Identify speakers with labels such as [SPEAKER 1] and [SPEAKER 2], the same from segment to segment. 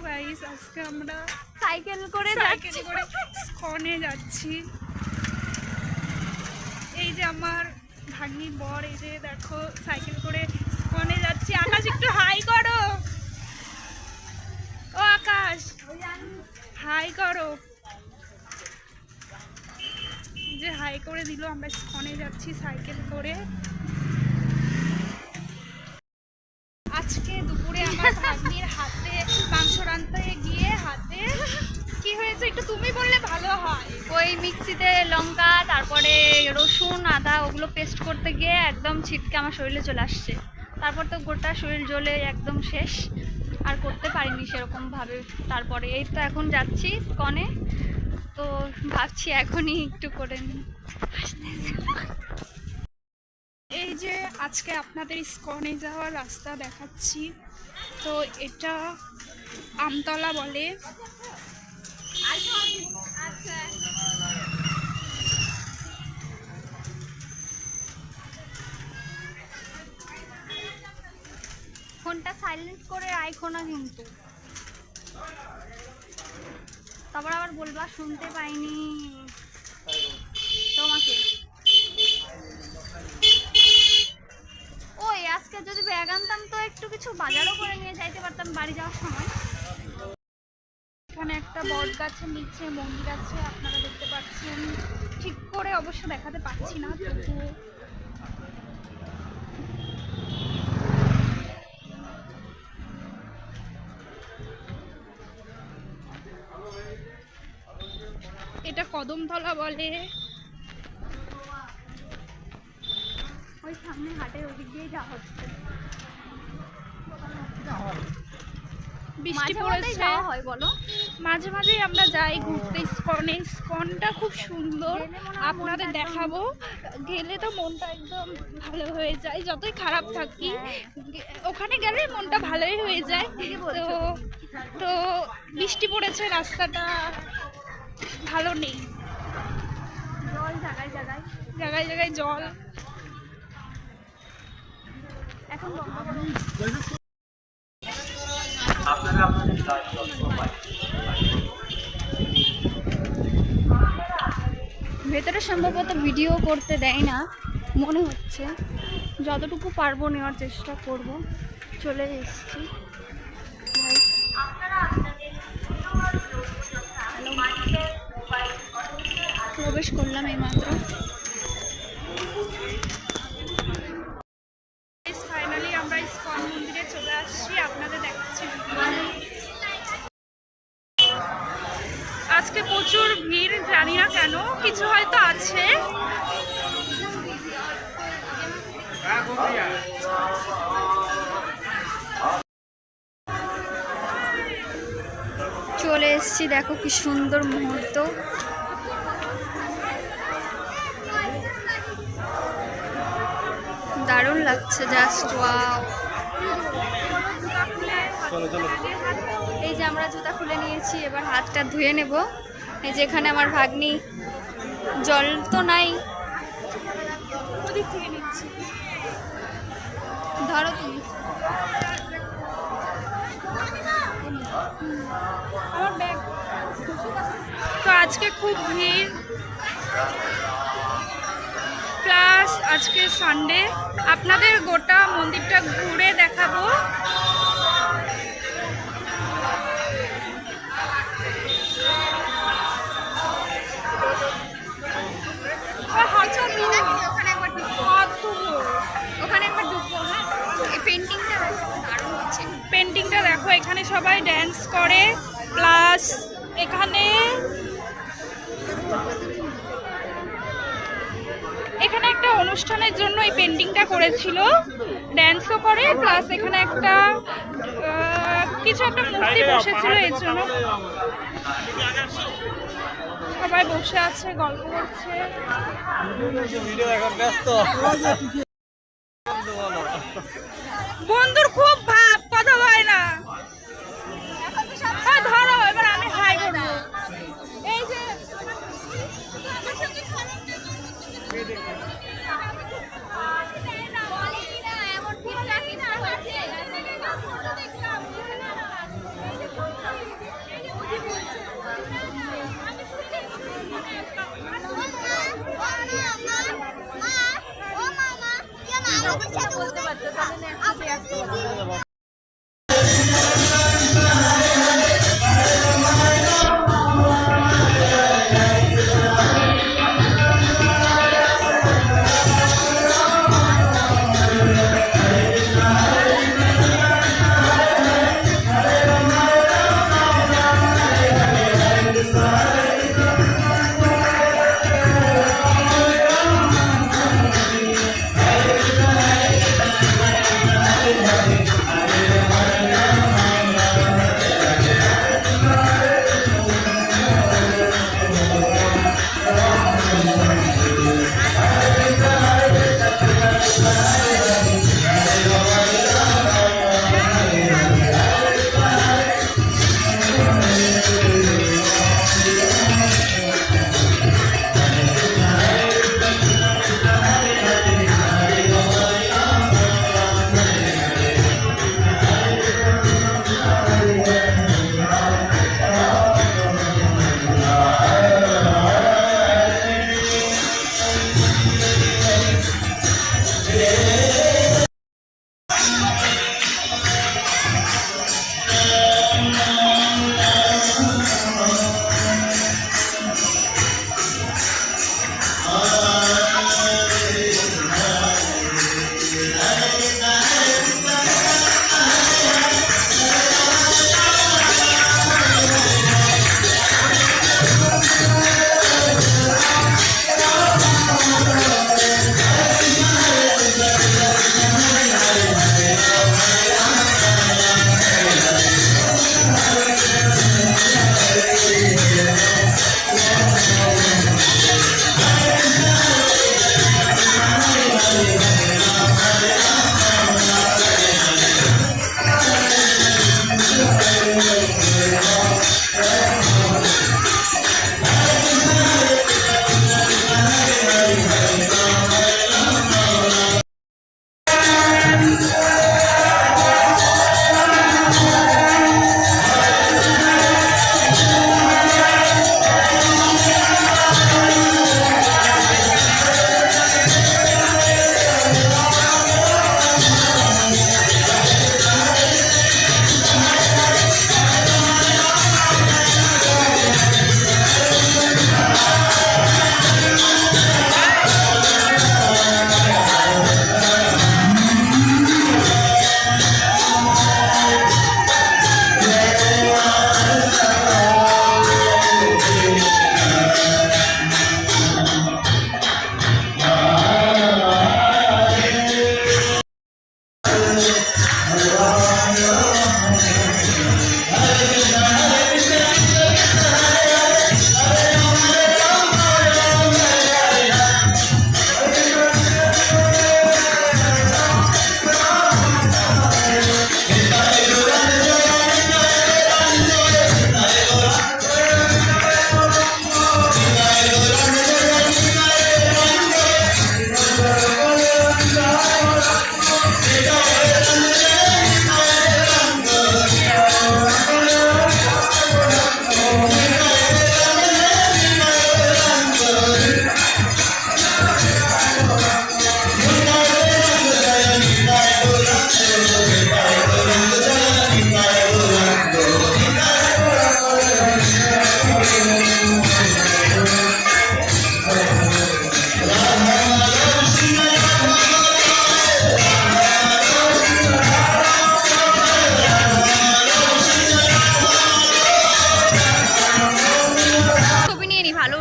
[SPEAKER 1] Guys, আজকে আমরা
[SPEAKER 2] cycle করে
[SPEAKER 1] স্কনে যাচ্ছি। এই যে আমার ভাগ্নির বর, এই যে দেখো সাইকেল করে স্কনে যাচ্ছি। আকাশ একটু হাই করো, ও আকাশ হাই করো। যে হাই করে দিল, আমরা স্কনে যাচ্ছি সাইকেল করে। আজকে দুপুরে আমার ভাগ্নির হাতে মাংস রাঁধতে গিয়ে হাতে কি হয়েছে একটু তুমি বললে ভালো হয়।
[SPEAKER 2] ওই মিক্সিতে লঙ্কা, তারপরে রসুন, আদা ওগুলো পেস্ট করতে গিয়ে একদম ছিটকে আমার শরীরে চলে আসছে। তারপর তো গোটা শরীর জ্বলে একদম শেষ, আর করতে পারিনি সেরকমভাবে। তারপরে এই তো এখন যাচ্ছি স্কনে, তো ভাবছি এখনই একটু করে নিই।
[SPEAKER 1] এই যে আজকে আপনাদের স্কনে যাওয়ার রাস্তা দেখাচ্ছি। তো এটা আমতলা বলে।
[SPEAKER 2] ফোনটা সাইলেন্ট করে রাখো না কিন্তু, তারপর আবার বলবা শুনতে পাইনি তোমাকে। ওই আজকে যদি ব্যাগ আনতাম তো একটু কিছু বাজারও করে নিয়ে যাইতে পারতাম বাড়ি যাওয়ার সময়।
[SPEAKER 1] এখানে একটা বট গাছের নিচে মন্দির আছে, আপনারা দেখতে পাচ্ছেন। ঠিক করে অবশ্য দেখাতে পারছি না, তবুও এটা কদমতলা বলে।
[SPEAKER 2] ওই সামনে হাটের ওদিক দিয়ে যাওয়া হচ্ছে,
[SPEAKER 1] বৃষ্টি পড়েছে।
[SPEAKER 2] যাওয়া হয় বলো,
[SPEAKER 1] মাঝে মাঝে আমরা যাই ঘুরতে স্কনে। স্কনটা খুব সুন্দর, আপনাদের দেখাবো। গেলে তো মনটা একদম ভালো হয়ে যায়, যতই খারাপ থাকি ওখানে গেলে মনটা ভালোই হয়ে যায়। তো বৃষ্টি পড়েছে, রাস্তাটা ভালো নেই,
[SPEAKER 2] জল জায়গায় জায়গায়
[SPEAKER 1] জায়গায় জায়গায় জল।
[SPEAKER 2] এখন ভেতরে সম্ভবত ভিডিও করতে দেয় না মনে হচ্ছে, যতটুকু পারবো নেওয়ার চেষ্টা করব। চলে এসেছি, প্রবেশ করলাম এইমাত্র।
[SPEAKER 1] ফাইনালি আমরা ইসকন মন্দিরে চলে আসছি, আপনাদের দেখাচ্ছি। আজকে প্রচুর ভিড়, জানি না কেন, কিছু হয়তো আছে।
[SPEAKER 2] চলে এসেছি, দেখো কি সুন্দর মুহূর্ত। দারুণ লাগছে, জাস্ট ওয়াও। এই যে আমরা জুতা খুলে নিয়েছি, এবার হাতটা ধুয়ে নেব। এই যে এখানে আমার ভাগ্নি, জল তো নাই,
[SPEAKER 1] ওদিক থেকে নিচ্ছি,
[SPEAKER 2] ধরো তুমি।
[SPEAKER 1] আমার ব্যাগ। তো আজকে খুব ভিড়, প্লাস আজকে সানডে। আপনাদের গোটা মন্দিরটা ঘুরে দেখাবো। পেন্টিংটা দেখো, এখানে সবাই ড্যান্স করে, প্লাস এখানে একটা অনুষ্ঠানের জন্য এই পেন্টিংটা করেছিল। ড্যান্সও করে, প্লাস এখানে একটা কিছু একটা মূর্তি বসেছিল, এর জন্য সবাই বসে আছে, গল্প করছে। বন্ধুর খুব ভাব, কথা হয় না। ধরো, এবার আমি হাই করবো। এই যে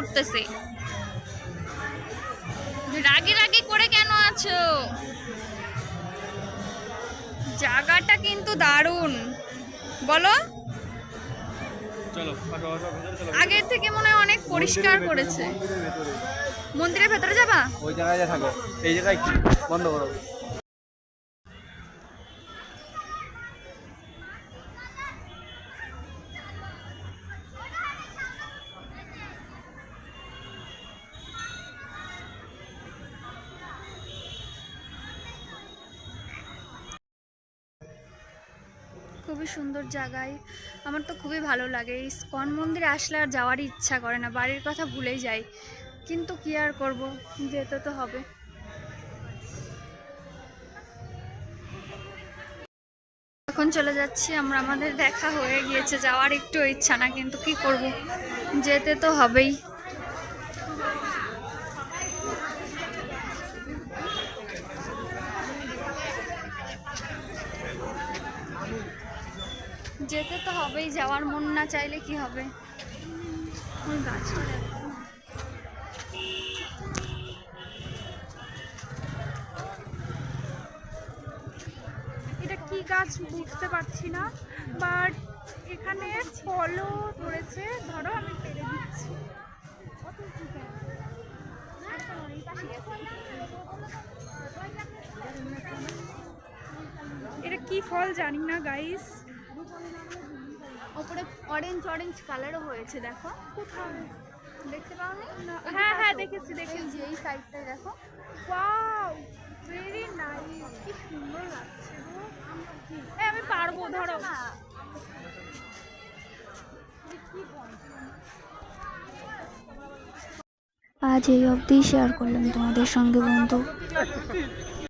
[SPEAKER 2] উঠতেছে। রাগে রাগে করে কেন আছো? জায়গাটা কিন্তু দারুণ, বলো। আগের থেকে মনে হয় অনেক পরিষ্কার করেছে। মন্দিরের ভেতরে যাবা?
[SPEAKER 3] ওই জায়গায় থাকো, এই জায়গায় বন্ধ করো।
[SPEAKER 2] খুবই সুন্দর জায়গায়, আমার তো খুবই ভালো লাগে। ইসকন মন্দিরে আসলে আর যাওয়ারই ইচ্ছা করে না, বাড়ির কথা ভুলেই যাই, কিন্তু কি আর করব, যেতে তো হবে। এখন চলে যাচ্ছি আমরা, আমাদের দেখা হয়ে গিয়েছে, যাওয়ার একটু ইচ্ছা না, কিন্তু কি করব, যেতে তো হবেই। যেতে তো হবেই, যাওয়ার মন না চাইলে কি হবে। ওই গাছটা দেখো।
[SPEAKER 1] এটা কি গাছ বুঝতে পারছি না, বাট এখানে ফলও ধরেছে। ধরো আমি পেরে দিচ্ছি। এটা কি ফল জানি না গাইস।
[SPEAKER 2] ওপরে অরেঞ্জ অরেঞ্জ কালারও হয়েছে, দেখো।
[SPEAKER 1] কোথায়?
[SPEAKER 2] দেখতে পাও না?
[SPEAKER 1] হ্যাঁ হ্যাঁ দেখেছি দেখেছি।
[SPEAKER 2] যে এই সাইডটায় দেখো।
[SPEAKER 1] ওয়াও, ভেরি নাইস, কি সুন্দর লাগছে গো। এই আমি পারবো, ধরো।
[SPEAKER 2] আজ এই অবধি শেয়ার করলাম তোমাদের সঙ্গে বন্ধু।